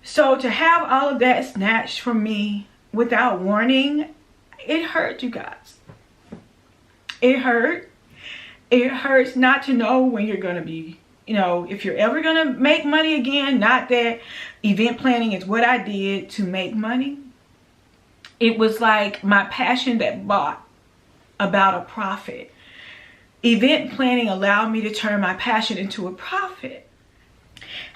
So to have all of that snatched from me without warning, it hurt, you guys. It hurt. It hurts not to know when you're going to be, if you're ever going to make money again. Not that event planning is what I did to make money. It was like my passion that brought about a profit. Event planning allowed me to turn my passion into a profit.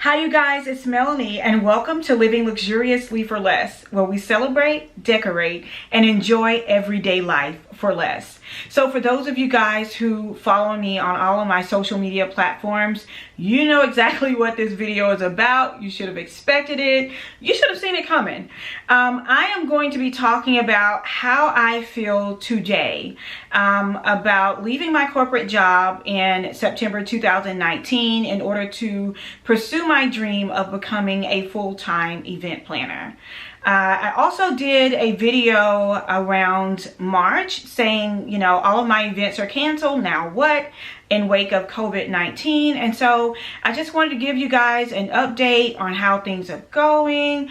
Hi you guys, it's Melanie and welcome to Living Luxuriously for Less, where we celebrate, decorate, and enjoy everyday life for less. So for those of you guys who follow me on all of my social media platforms, you know exactly what this video is about. You should have expected it. You should have seen it coming. I am going to be talking about how I feel today about leaving my corporate job in September 2019 in order to pursue my dream of becoming a full-time event planner. I also did a video around March saying, all of my events are canceled, now what, in wake of COVID-19. And so I just wanted to give you guys an update on how things are going,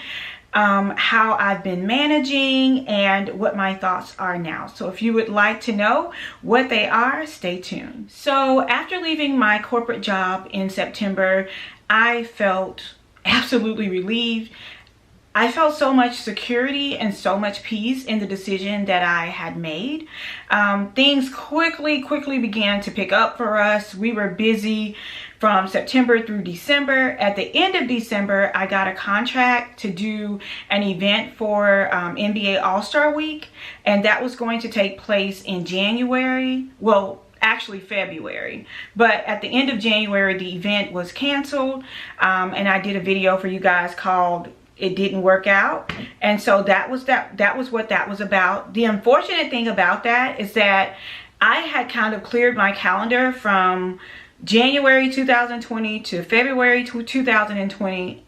how I've been managing, and what my thoughts are now. So if you would like to know what they are, stay tuned. So after leaving my corporate job in September, I felt absolutely relieved. I felt so much security and so much peace in the decision that I had made. Things quickly began to pick up for us. We were busy from September through December. At the end of December, I got a contract to do an event for NBA All-Star Week, and that was going to take place in January. Well, actually February, but at the end of January, the event was canceled, and I did a video for you guys called It Didn't Work Out. And so that was what that was about. The unfortunate thing about that is that I had kind of cleared my calendar from January 2020 to February 2020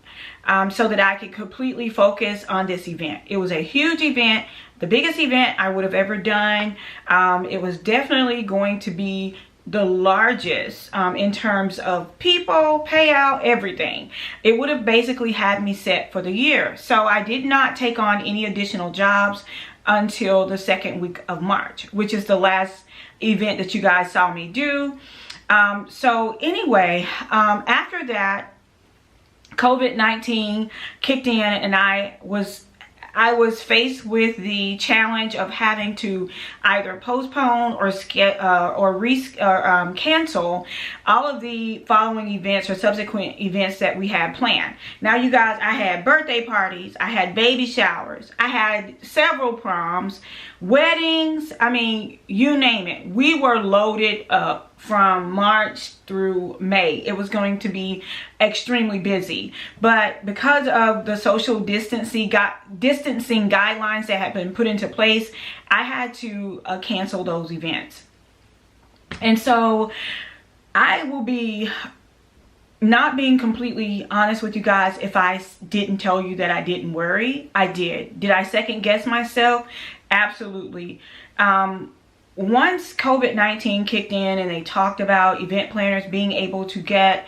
so that I could completely focus on this event. It was a huge event, the biggest event I would have ever done. It was definitely going to be the largest in terms of people, payout, everything. It would have basically had me set for the year. So I did not take on any additional jobs until the second week of March, which is the last event that you guys saw me do. So anyway, after that, COVID-19 kicked in, and I was faced with the challenge of having to either postpone or cancel all of the following events or subsequent events that we had planned. Now, you guys, I had birthday parties, I had baby showers, I had several proms, weddings, I mean, you name it. We were loaded up from March through May. It was going to be extremely busy, but because of the social distancing guidelines that had been put into place, I had to cancel those events. And so I will be not being completely honest with you guys if I didn't tell you that I didn't worry. I did. Did I second guess myself? Absolutely. Once COVID-19 kicked in and they talked about event planners being able to get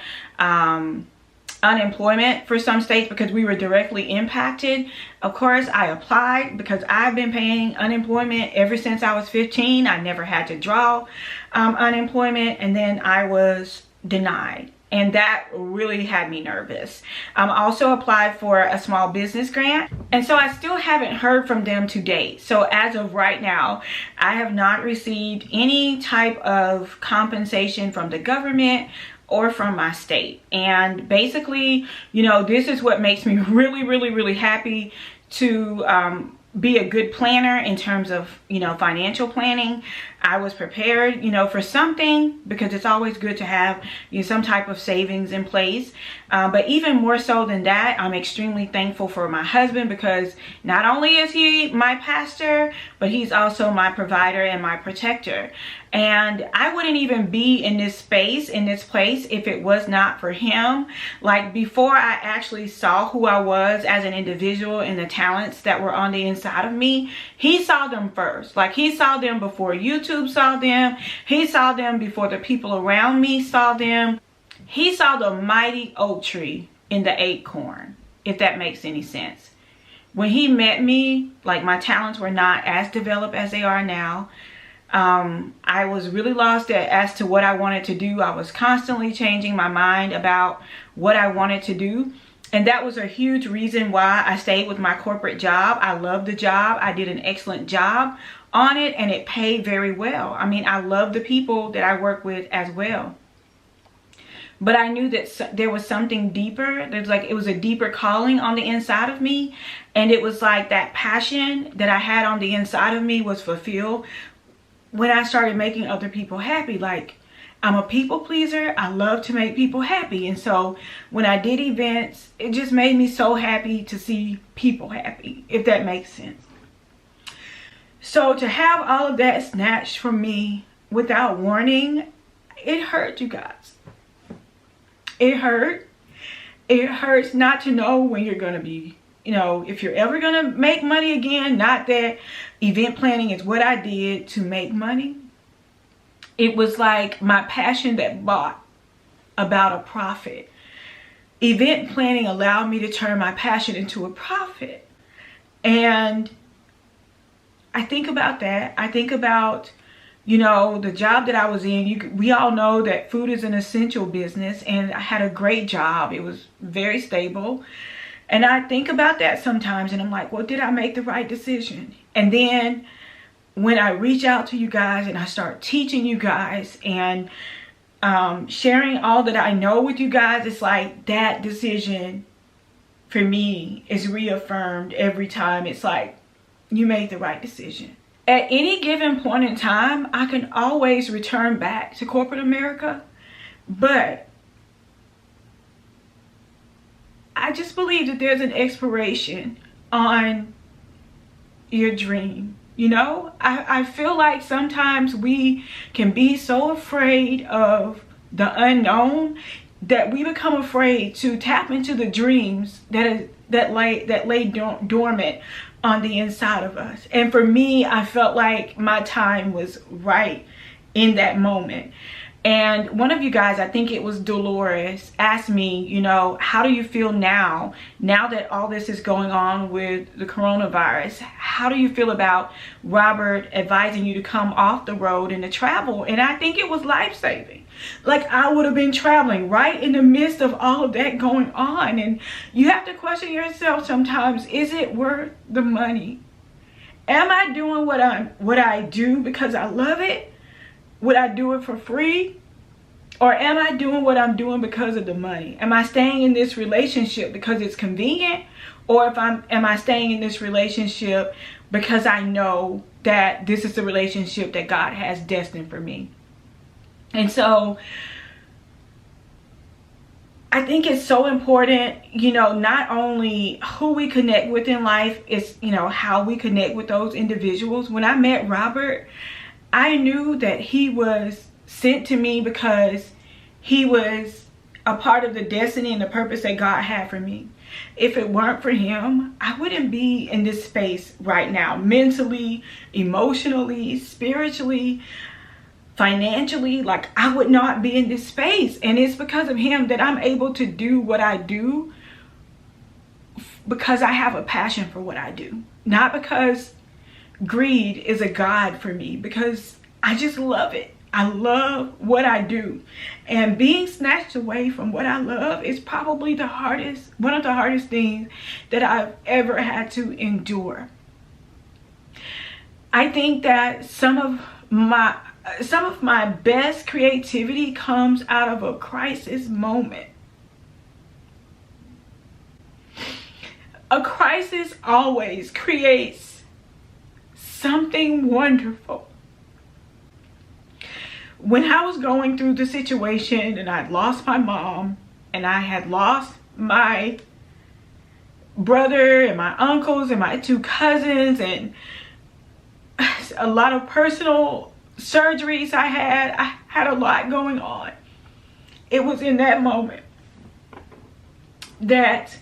unemployment for some states because we were directly impacted, of course I applied because I've been paying unemployment ever since I was 15. I never had to draw unemployment, and then I was denied. And that really had me nervous. I also applied for a small business grant, and so I still haven't heard from them to date. So as of right now, I have not received any type of compensation from the government or from my state. And basically, this is what makes me really happy to be a good planner in terms of, financial planning. I was prepared, for something, because it's always good to have some type of savings in place. But even more so than that, I'm extremely thankful for my husband, because not only is he my pastor, but he's also my provider and my protector. And I wouldn't even be in this space, in this place, if it was not for him. Like, before I actually saw who I was as an individual and the talents that were on the inside of me, he saw them first. Like, he saw them before YouTube saw them. He saw them before the people around me saw them. He saw the mighty oak tree in the acorn. if that makes any sense. When he met me, like, my talents were not as developed as they are now. I was really lost as to what I wanted to do. I was constantly changing my mind about what I wanted to do. And that was a huge reason why I stayed with my corporate job. I loved the job. I did an excellent job on it, and it paid very well. I mean, I love the people that I work with as well. But I knew that there was something deeper. There's like, it was a deeper calling on the inside of me. And it was like that passion that I had on the inside of me was fulfilled when I started making other people happy. Like, I'm a people pleaser. I love to make people happy. And so when I did events, it just made me so happy to see people happy, if that makes sense. So to have all of that snatched from me without warning, it hurt, you guys. It hurt. It hurts not to know when you're going to be, you know, if you're ever going to make money again. Not that event planning is what I did to make money. It was like my passion that bought about a profit. Event planning allowed me to turn my passion into a profit. And I think about that. I think about, you know, the job that I was in. We all know that food is an essential business, and I had a great job. It was very stable. And I think about that sometimes, and I'm like, well, did I make the right decision? And then when I reach out to you guys and I start teaching you guys and sharing all that I know with you guys, it's like that decision for me is reaffirmed every time. It's like, you made the right decision. At any given point in time, I can always return back to corporate America, but I just believe that there's an expiration on your dream. You know, I feel like sometimes we can be so afraid of the unknown that we become afraid to tap into the dreams that lay dormant on the inside of us. And for me, I felt like my time was right in that moment. And one of you guys, I think it was Dolores, asked me, you know, how do you feel now that all this is going on with the coronavirus? How do you feel about Robert advising you to come off the road and to travel? And I think it was life-saving. Like, I would have been traveling right in the midst of all of that going on. And you have to question yourself sometimes, is it worth the money? Am I doing what I do because I love it? Would I do it for free? Or am I doing what I'm doing because of the money? Am I staying in this relationship because it's convenient? Or am I staying in this relationship because I know that this is the relationship that God has destined for me? And so I think it's so important, you know, not only who we connect with in life, it's, you know, how we connect with those individuals. When I met Robert, I knew that he was sent to me because he was a part of the destiny and the purpose that God had for me. If it weren't for him, I wouldn't be in this space right now, mentally, emotionally, spiritually, financially. Like, I would not be in this space. And it's because of him that I'm able to do what I do, because I have a passion for what I do, not because greed is a god for me, because I just love it. I love what I do, and being snatched away from what I love is probably one of the hardest things that I've ever had to endure. I think that some of my best creativity comes out of a crisis moment. A crisis always creates something wonderful. When I was going through the situation and I'd lost my mom and I had lost my brother and my uncles and my 2 cousins and a lot of personal surgeries I had a lot going on. It was in that moment that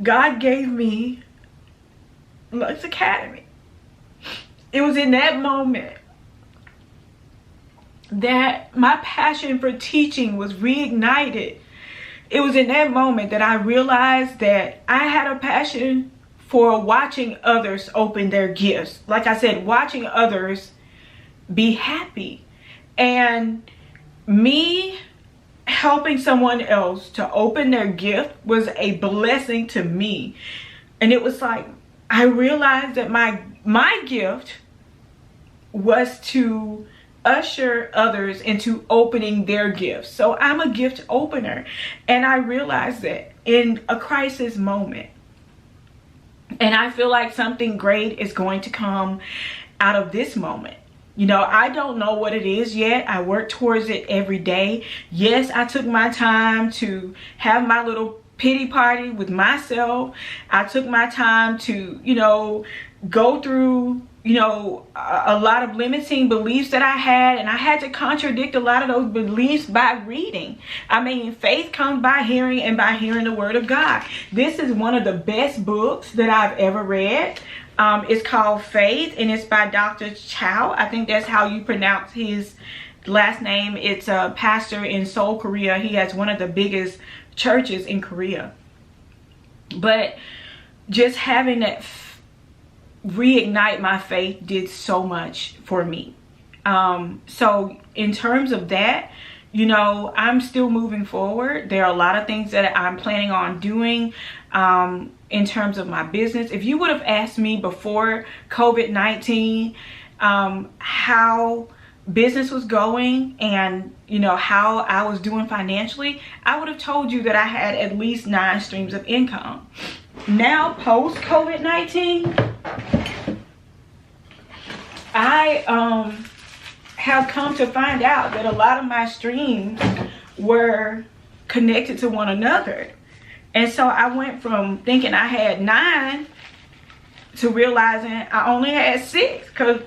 God gave me Lux Academy. It was in that moment that my passion for teaching was reignited. it was in that moment that I realized that I had a passion for watching others open their gifts. Like I said, watching others be happy. And me helping someone else to open their gift was a blessing to me. And it was like, I realized that my gift was to usher others into opening their gifts. So I'm a gift opener. And I realized that in a crisis moment. And I feel like something great is going to come out of this moment. You know, I don't know what it is yet. I work towards it every day. Yes, I took my time to have my little pity party with myself. I took my time to, you know, go through, you know, a lot of limiting beliefs that I had, and I had to contradict a lot of those beliefs by reading. I mean, faith comes by hearing, and by hearing the word of God. This is one of the best books that I've ever read. It's called Faith, and it's by Dr. Chow. I think that's how you pronounce his last name. It's a pastor in Seoul, Korea. He has one of the biggest churches in Korea. But just having that reignite my faith did so much for me. So in terms of that, you know, I'm still moving forward. There are a lot of things that I'm planning on doing in terms of my business. If you would have asked me before COVID-19 how business was going and, you know, how I was doing financially, I would have told you that I had at least 9 streams of income. Now, post COVID-19, I have come to find out that a lot of my streams were connected to one another. And so I went from thinking I had 9 to realizing I only had 6, because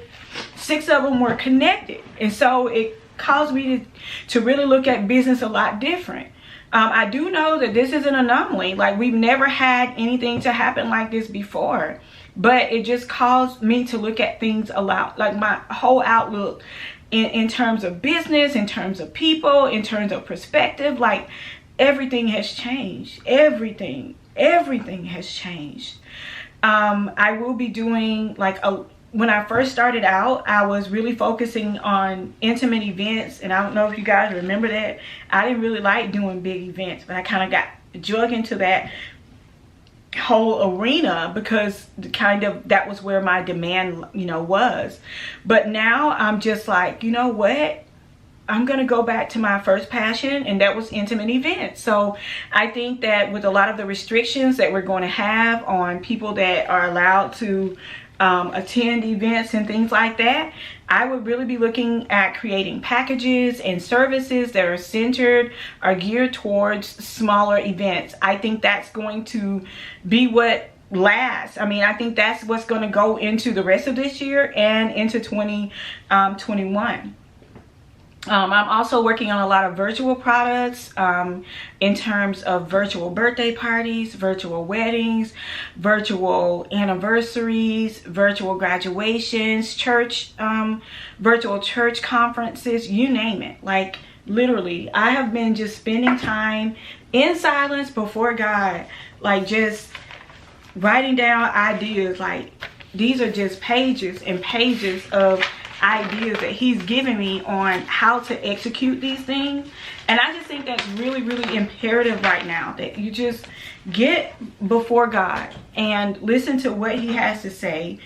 6 of them were connected. And so it caused me to really look at business a lot different. I do know that this is an anomaly. Like, we've never had anything to happen like this before. But it just caused me to look at things a lot, like my whole outlook in terms of business, in terms of people, in terms of perspective. Like, everything has changed. Everything has changed. I will be doing like when I first started out, I was really focusing on intimate events. And I don't know if you guys remember that. I didn't really like doing big events, but I kind of got drug into that whole arena because that was where my demand, you know, was. But now I'm just like, you know what? I'm going to go back to my first passion, and that was intimate events. So I think that with a lot of the restrictions that we're going to have on people that are allowed to attend events and things like that, I would really be looking at creating packages and services that are centered or geared towards smaller events. I think that's going to be what lasts. I mean, I think that's what's going to go into the rest of this year and into 2021. I'm also working on a lot of virtual products in terms of virtual birthday parties, virtual weddings, virtual anniversaries, virtual graduations, virtual church conferences, you name it. Like, literally, I have been just spending time in silence before God, like just writing down ideas. Like, these are just pages and pages of ideas that he's given me on how to execute these things. And I just think that's really, really imperative right now, that you just get before God and listen to what he has to say.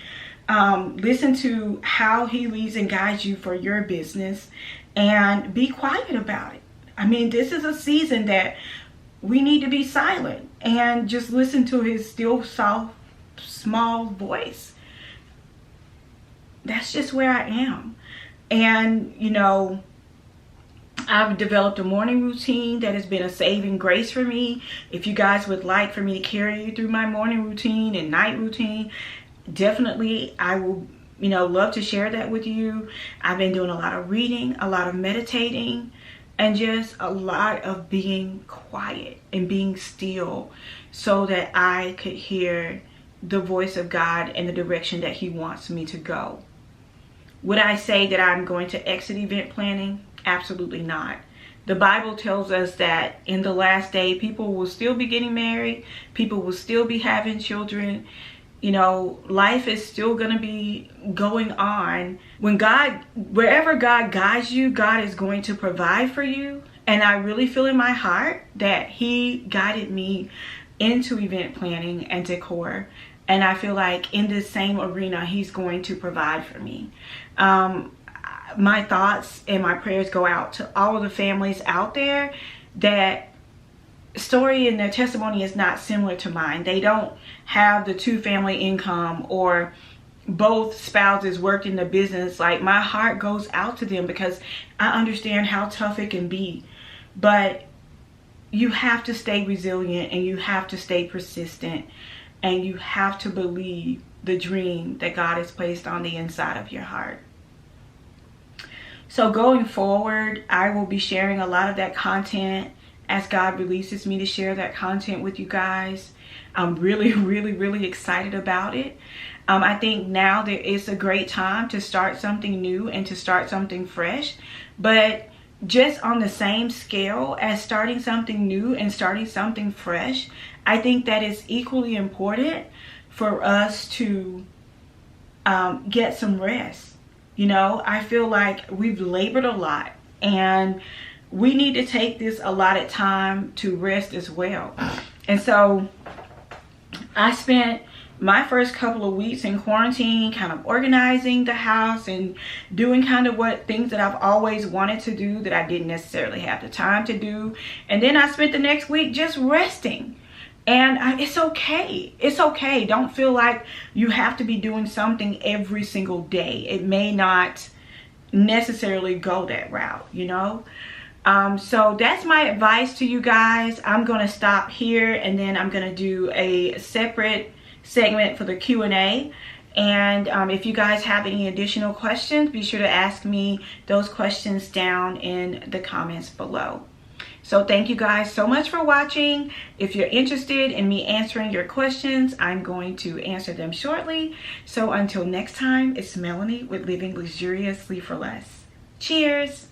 Listen to how he leads and guides you for your business, and be quiet about it. I mean, this is a season that we need to be silent and just listen to his still soft, small voice. That's just where I am. And, you know, I've developed a morning routine that has been a saving grace for me. If you guys would like for me to carry you through my morning routine and night routine, definitely I will, you know, love to share that with you. I've been doing a lot of reading, a lot of meditating, and just a lot of being quiet and being still so that I could hear the voice of God and the direction that he wants me to go. Would I say that I'm going to exit event planning? Absolutely not. The Bible tells us that in the last day, people will still be getting married. People will still be having children. You know, life is still going to be going on. Wherever God guides you, God is going to provide for you. And I really feel in my heart that He guided me into event planning and decor. And I feel like in this same arena, He's going to provide for me. My thoughts and my prayers go out to all of the families out there that story and their testimony is not similar to mine. They don't have the 2-family income or both spouses worked in the business. Like, my heart goes out to them because I understand how tough it can be. But you have to stay resilient, and you have to stay persistent, and you have to believe the dream that God has placed on the inside of your heart. So going forward, I will be sharing a lot of that content as God releases me to share that content with you guys. I'm really, really, really excited about it. I think now there is a great time to start something new and to start something fresh. But just on the same scale as starting something new and starting something fresh, I think that it's equally important for us to get some rest. You know, I feel like we've labored a lot, and we need to take this allotted time to rest as well. And so I spent my first couple of weeks in quarantine kind of organizing the house and doing kind of things that I've always wanted to do that I didn't necessarily have the time to do. And then I spent the next week just resting. And it's okay. It's okay. Don't feel like you have to be doing something every single day. It may not necessarily go that route, you know. So that's my advice to you guys. I'm going to stop here, and then I'm going to do a separate segment for the Q&A. And if you guys have any additional questions, be sure to ask me those questions down in the comments below. So thank you guys so much for watching. If you're interested in me answering your questions, I'm going to answer them shortly. So until next time, it's Melanie with Living Luxuriously for Less. Cheers.